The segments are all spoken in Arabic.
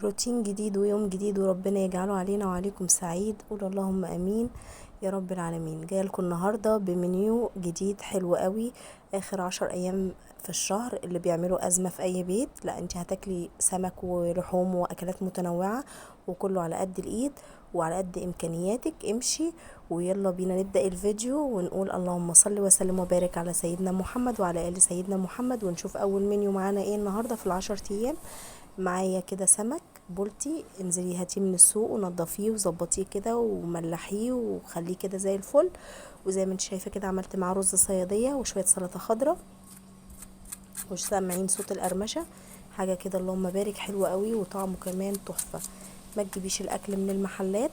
روتين جديد ويوم جديد وربنا يجعله علينا وعليكم سعيد. قول اللهم امين يا رب العالمين. جايه لكم النهارده بمنيو جديد حلو قوي. اخر 10 ايام في الشهر اللي بيعملوا ازمه في اي بيت، لا انت هتاكلي سمك ولحوم واكلات متنوعه وكله على قد الايد وعلى قد امكانياتك. امشي ويلا بينا نبدا الفيديو ونقول اللهم صل وسلم وبارك على سيدنا محمد وعلى ال سيدنا محمد، ونشوف اول منيو معانا ايه النهارده في ال10 ايام. معايا كده سمك بولتي، انزلي هاتيه من السوق ونضفيه وظبطيه كده وملحيه وخليه كده زي الفل. وزي ما انت شايفه كده عملت معاه رز صياديه وشويه سلطه خضراء، مش سامعين صوت القرمشه؟ حاجه كده اللهم بارك، حلوه قوي وطعمه كمان تحفه. ما تجيبيش الاكل من المحلات،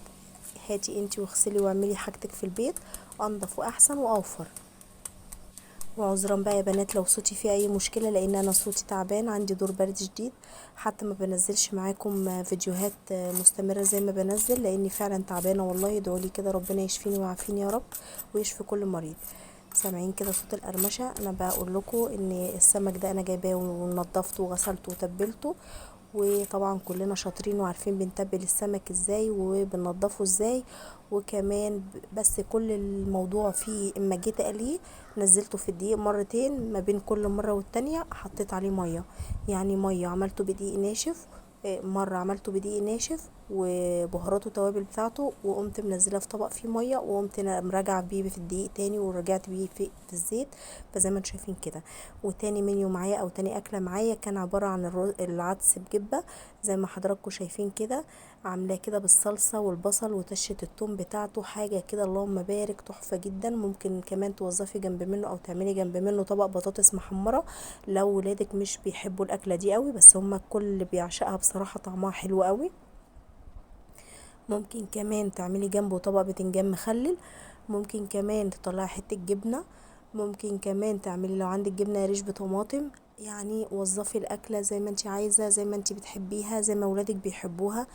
هاتي انتي واغسلي واعملي حاجتك في البيت، انضف واحسن واوفر. وعذرا بقى يا بنات لو صوتي فيه اي مشكله، لان انا صوتي تعبان، عندي دور برد شديد، حتى ما بنزلش معاكم فيديوهات مستمره زي ما بنزل، لاني فعلا تعبانه والله. ادعولي كده ربنا يشفيني ويعافيني يا رب ويشفي كل مريض. سامعين كده صوت القرمشه؟ انا بقول لكم ان السمك ده انا جايباه ونضفته وغسلته وتبلته. وطبعا كلنا شاطرين وعارفين بنتبل السمك ازاي وبننضفه ازاي. وكمان بس كل الموضوع فيه اما جيت اقليه نزلته في الدقيق مرتين، ما بين كل مرة والتانية حطيت عليه مية. يعني مية عملته بدقيق ناشف، مرة عملته بدقيق ناشف وبهاراته وتوابل بتاعته، وقمت منزلاه في طبق فيه مية، وقمت راجعة بيه في الدقيق تاني ورجعت بيه في الزيت. فزي ما انتم شايفين كده. وتاني منيو معايا او تاني اكله معايا كان عباره عن العدس بجبه، زي ما حضراتكم شايفين كده. عاملاه كده بالصلصه والبصل وتشه التوم بتاعته، حاجه كده اللهم بارك تحفه جدا. ممكن كمان توظفي جنب منه او تعملي جنب منه طبق بطاطس محمره لو ولادك مش بيحبوا الاكله دي قوي، بس هما الكل اللي بيعشقها بصراحه، طعمها حلو قوي. ممكن كمان تعملي جنبه طبق بتنجان مخلل، ممكن كمان تطلعي حته جبنه، ممكن كمان تعملي لو عندك جبنه ريش بطماطم. يعني وظفي الاكله زي ما انت عايزه، زي ما انت بتحبيها، زي ما ولادك بيحبوها.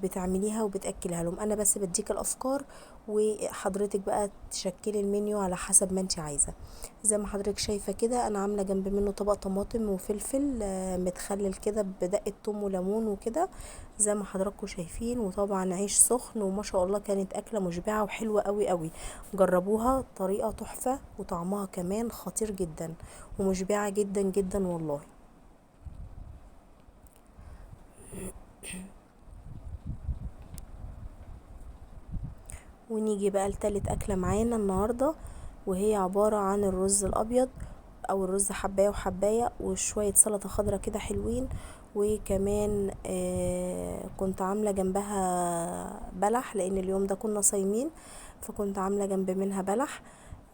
بتعمليها وبتاكلها لهم. انا بس بديك الافكار وحضرتك بقى تشكلي المنيو على حسب ما انت عايزه. زي ما حضرتك شايفه كده انا عامله جنب منه طبق طماطم وفلفل متخلل كده بدقه ثوم وليمون وكده، زي ما حضراتكم شايفين. وطبعا عيش سخن، وما شاء الله كانت اكله مشبعه وحلوه قوي قوي. جربوها، طريقه تحفه وطعمها كمان خطير جدا ومشبعه جدا جدا والله. ونيجي بقى لتالت أكلة معانا النهاردة، وهي عبارة عن الرز الأبيض أو الرز حباية وحباية وشوية سلطة خضرة كده حلوين. وكمان كنت عاملة جنبها بلح، لأن اليوم ده كنا صايمين، فكنت عاملة جنب منها بلح.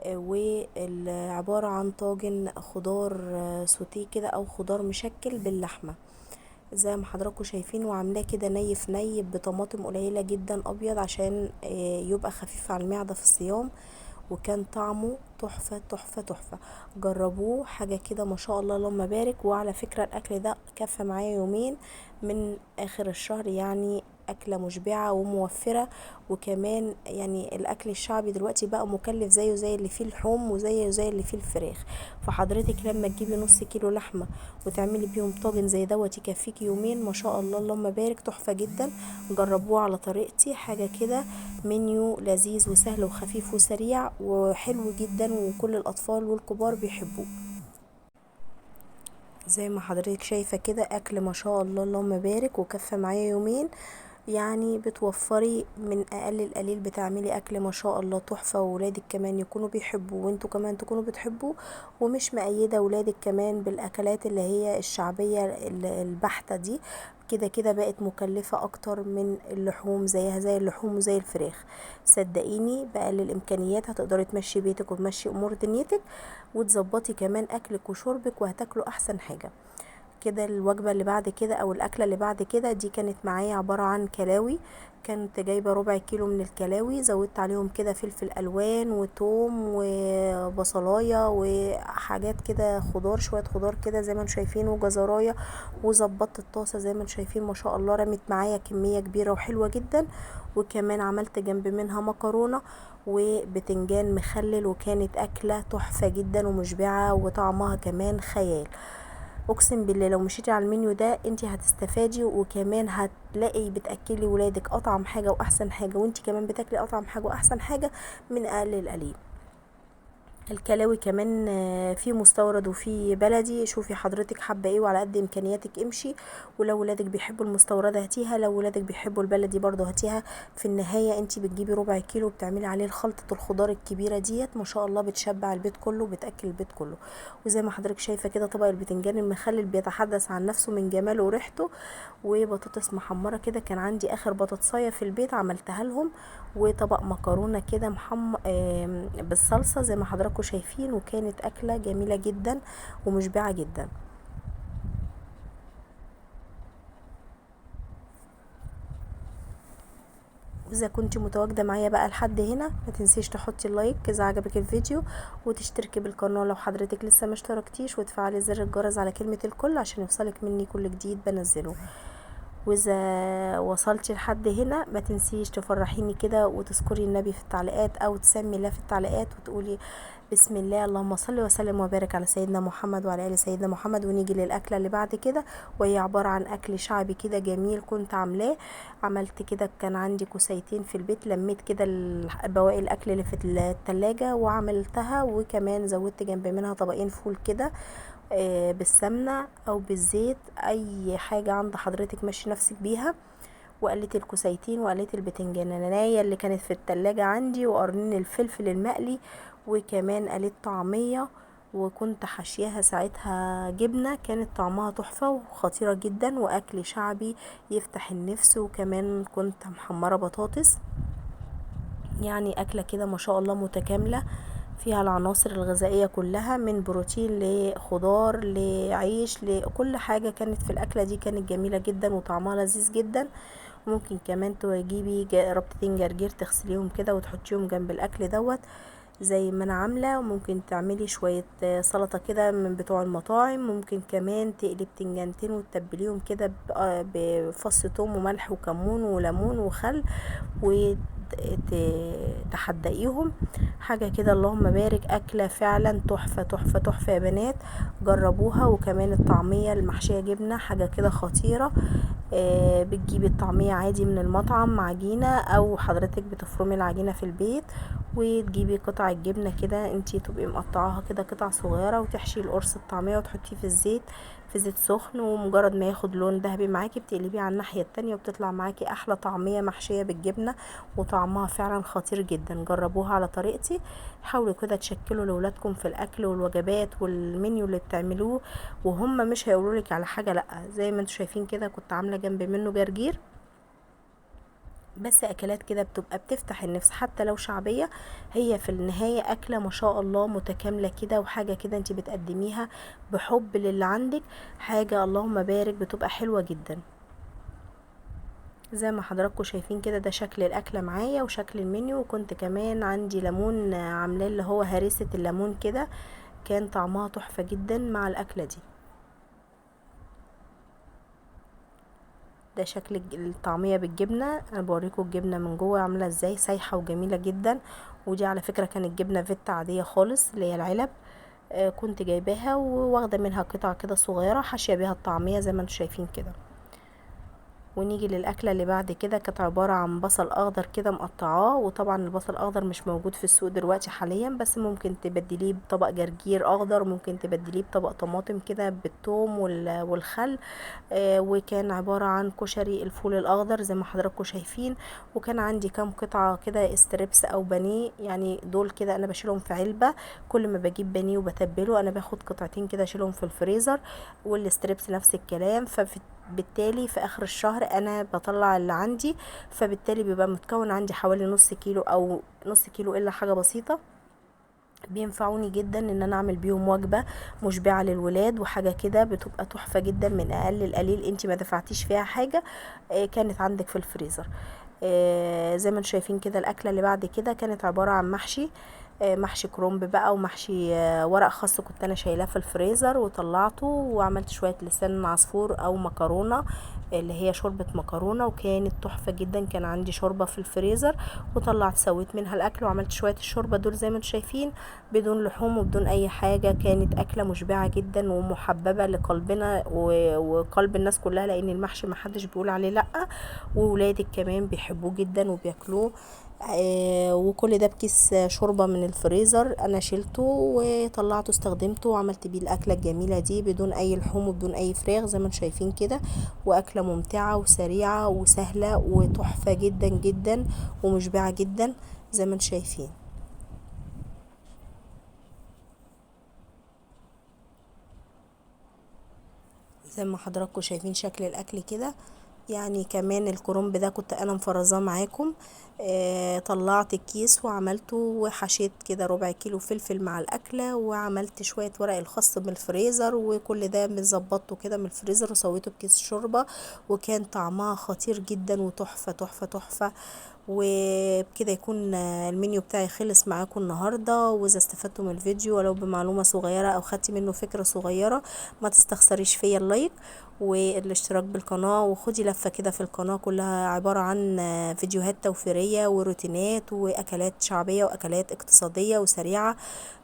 وعبارة عن طاجن خضار سوتيه كده أو خضار مشكل باللحمة، زي ما حضراتكم شايفين. وعاملاه كده ني في ني بطماطم قليله جدا ابيض، عشان يبقى خفيف على المعده في الصيام. وكان طعمه تحفه تحفه تحفه. جربوه، حاجه كده ما شاء الله اللهم بارك. وعلى فكره الاكل ده كفى معايا يومين من اخر الشهر، يعني اكله مشبعه وموفره. وكمان يعني الاكل الشعبي دلوقتي بقى مكلف، زيه زي اللي فيه اللحوم وزيه زي اللي فيه الفراخ. فحضرتك لما تجيبي نص كيلو لحمه وتعملي بيهم طاجن زي دوت يكفيك يومين، ما شاء الله اللهم بارك، تحفه جدا. جربوه على طريقتي، حاجه كده منيو لذيذ وسهل وخفيف وسريع وحلو جدا، وكل الاطفال والكبار بيحبوه. زي ما حضرتك شايفة كده اكل ما شاء الله اللهم بارك، وكفى معايا يومين. يعني بتوفري من اقل القليل، بتعملي اكل ما شاء الله تحفة، وولادك كمان يكونوا بيحبوا وانتوا كمان تكونوا بتحبوا. ومش مقيدة ولادك كمان بالاكلات اللي هي الشعبية البحتة دي، كده كده بقت مكلفة اكتر من اللحوم، زيها زي اللحوم وزي الفراخ. صدقيني بأقل الامكانيات هتقدري تمشي بيتك وتمشي امور دنيتك، وتظبطي كمان اكلك وشربك، وهتاكلوا احسن حاجة. كده الوجبة اللي بعد كده او الاكلة اللي بعد كده دي كانت معايا عبارة عن كلاوي. كنت جايبة ربع كيلو من الكلاوي، زودت عليهم كده فلفل الوان وتوم وبصلاية وحاجات كده خضار، شوية خضار كده زي ما انتم شايفين وجزراية. وظبطت الطاسة زي ما انتم شايفين ما شاء الله، رمت معايا كمية كبيرة وحلوة جدا. وكمان عملت جنب منها مكرونة وبتنجان مخلل، وكانت اكلة تحفة جدا ومشبعة وطعمها كمان خيال. اقسم بالله لو مشيتي على المنيو ده انت هتستفادي، وكمان هتلاقي بتاكلي ولادك اطعم حاجه واحسن حاجه، وانت كمان بتاكلي اطعم حاجه واحسن حاجه من اقل القليل. الكلاوي كمان في مستورد وفي بلدي، شوفي حضرتك حابه ايه وعلى قد امكانياتك امشي. ولو ولادك بيحبوا المستورده هاتيها، لو ولادك بيحبوا البلدي برضو هاتيها. في النهايه انت بتجيبي ربع كيلو بتعملي عليه خلطه الخضار الكبيره ديت، ما شاء الله بتشبع البيت كله وبتاكل البيت كله. وزي ما حضرتك شايفه كده طبق البتنجان المخلل بيتحدث عن نفسه من جماله وريحته. وبطاطس محمره كده، كان عندي اخر بطاطسايه في البيت عملتها لهم. وطبق مكرونه كده بالصلصه زي ما حضراتكم شايفين، وكانت اكله جميله جدا ومشبعه جدا. واذا كنت متواجده معايا بقى لحد هنا ما تنسيش تحطي اللايك اذا عجبك الفيديو، وتشتركي بالقناه لو حضرتك لسه ما اشتركتيش، وتفعلي زر الجرس على كلمه الكل عشان يوصلك مني كل جديد بنزله. واذا وصلتي لحد هنا ما تنسيش تفرحيني كده وتذكري النبي في التعليقات، او تسمي الله في التعليقات وتقولي بسم الله اللهم صل وسلم وبارك على سيدنا محمد وعلى ال سيدنا محمد. ونيجي للاكله اللي بعد كده، وهي عباره عن اكل شعبي كده جميل كنت عاملاه. عملت كده، كان عندي كوسيتين في البيت، لميت كده بواقي الاكل اللي في التلاجة وعملتها، وكمان زودت جنب منها طبقين فول كده بالسمنه او بالزيت، اي حاجه عند حضرتك ماشي نفسك بيها. وقليت الكوسيتين وقليت البتنجانية اللي كانت في التلاجة عندي، وقرنين الفلفل المقلي، وكمان قليت طعمية، وكنت حشياها ساعتها جبنة، كانت طعمها تحفة وخطيرة جدا، واكل شعبي يفتح النفس. وكمان كنت محمرة بطاطس، يعني اكلة كده ما شاء الله متكاملة، فيها العناصر الغذائية كلها من بروتين لخضار لعيش لكل حاجة. كانت في الأكلة دي كانت جميلة جدا وطعمها لذيذ جدا. ممكن كمان تجيبي ربطتين جرجير تغسليهم كده وتحطيهم جنب الأكل دوت زي ما انا عامله. وممكن تعملي شويه سلطه كده من بتوع المطاعم. ممكن كمان تقلي بتنجانتين وتتبليهم كده بفص ثوم وملح وكمون وليمون وخل، وتحدقيهم حاجه كده اللهم بارك. اكله فعلا تحفه تحفه تحفه يا بنات، جربوها. وكمان الطعميه المحشيه جبنه حاجه كده خطيره. بتجيبي الطعميه عادي من المطعم عجينه، او حضرتك بتفرمي العجينه في البيت، وتجيبي قطع الجبنه كده انتي تبقي مقطعاها كده قطع صغيره، وتحشي القرص الطعميه وتحطيه في الزيت، في زيت سخن. ومجرد ما ياخد لون ذهبي معاكي بتقلبيه على الناحيه التانية، وبتطلع معاكي احلى طعميه محشيه بالجبنه، وطعمها فعلا خطير جدا. جربوها على طريقتي، حاولوا كده تشكلوا لاولادكم في الاكل والوجبات والمنيو اللي بتعملوه، وهم مش هيقولولك على حاجه لا. زي ما انتوا شايفين كده كنت عامله جنب منه جرجير. بس اكلات كده بتبقى بتفتح النفس حتى لو شعبية، هي في النهاية اكلة ما شاء الله متكاملة كده، وحاجة كده انت بتقدميها بحب للي عندك، حاجة اللهم بارك بتبقى حلوة جدا. زي ما حضراتكم شايفين كده ده شكل الاكلة معايا وشكل المنيو. وكنت كمان عندي ليمون عاملاه اللي هو هريسة الليمون كده، كان طعمها تحفة جدا مع الاكلة دي. ده شكل الطعمية بالجبنة. انا بوريكم الجبنة من جوه عاملة ازاي، سايحة وجميلة جدا. ودي على فكرة كانت جبنة فيتا عادية خالص اللي هي العلب. كنت جايباها وواخدة منها قطع كده صغيرة حاشية بيها الطعمية زي ما انتم شايفين كده. ونيجي للاكله اللي بعد كده، كانت عباره عن بصل اخضر كده مقطعاه. وطبعا البصل الاخضر مش موجود في السوق دلوقتي حاليا، بس ممكن تبدليه بطبق جرجير اخضر، ممكن تبدليه بطبق طماطم كده بالثوم والخل. وكان عباره عن كشري الفول الاخضر زي ما حضراتكم شايفين. وكان عندي كام قطعه كده استريبس او بانيه، يعني دول كده انا بشيلهم في علبه. كل ما بجيب بانيه وبتبله انا باخد قطعتين كده اشيلهم في الفريزر، والاستريبس نفس الكلام. بالتالي في اخر الشهر انا بطلع اللي عندي، فبالتالي بيبقى متكون عندي حوالي نص كيلو او نص كيلو الا حاجة بسيطة، بينفعوني جدا ان انا اعمل بيهم وجبة مشبعة للولاد. وحاجة كده بتبقى تحفة جدا من اقل القليل، انتي ما دفعتيش فيها حاجة، كانت عندك في الفريزر. زي ما انتم شايفين كده الاكله اللي بعد كده كانت عباره عن محشي كرنب بقى، ومحشي ورق خاص كنت انا شايلاه في الفريزر وطلعته، وعملت شويه لسان عصفور او مكرونه اللي هي شوربة مكرونة، وكانت تحفة جدا. كان عندي شوربة في الفريزر وطلعت سويت منها الاكل وعملت شوية الشوربة دول زي ما انتم شايفين بدون لحوم وبدون اي حاجة. كانت اكلة مشبعة جدا ومحببة لقلبنا وقلب الناس كلها، لان المحشي محدش بيقول عليه لا، وولادك كمان بيحبوه جدا وبياكلوه. وكل ده بكيس شوربة من الفريزر انا شلته وطلعته استخدمته وعملت بيه الاكلة الجميلة دي بدون اي لحوم وبدون اي فراخ زي ما انتم شايفين كده. واكلة ممتعة وسريعة وسهلة وتحفة جدا جدا ومشبعة جدا زي ما انتم شايفين. زي ما حضراتكم شايفين شكل الاكل كده. يعني كمان الكرنب ده كنت انا مفرزاه معاكم. طلعت الكيس وعملته وحشيت كده ربع كيلو فلفل مع الاكله، وعملت شويه ورق الخاص من الفريزر، وكل ده مظبطته كده من الفريزر وسويته بكيس شوربه، وكان طعمها خطير جدا وتحفه تحفه تحفه. وبكده يكون المنيو بتاعي خلص معاكم النهارده. واذا استفدتوا من الفيديو ولو بمعلومه صغيره او خدتي منه فكره صغيره، ما تستخسريش فيا اللايك والاشتراك بالقناة، وخدي لفة كده في القناة، كلها عبارة عن فيديوهات توفيرية وروتينات واكلات شعبية واكلات اقتصادية وسريعة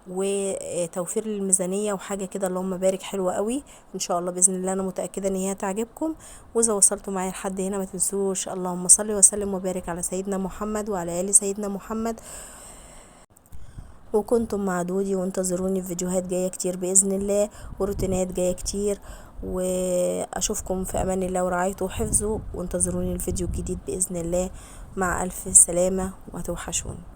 وتوفير للميزانية وحاجة كده اللهم بارك حلوة قوي. ان شاء الله باذن الله انا متأكدة ان هي تعجبكم. واذا وصلتوا معايا لحد هنا ما تنسوش اللهم صل وسلم وبارك على سيدنا محمد وعلى ال سيدنا محمد. وكنتم مع دودي، وانتظروني في فيديوهات جاية كتير بإذن الله وروتينات جاية كتير. وأشوفكم في أمان الله ورعايته وحفظه، وانتظروني الفيديو الجديد بإذن الله. مع ألف سلامة وهتوحشوني.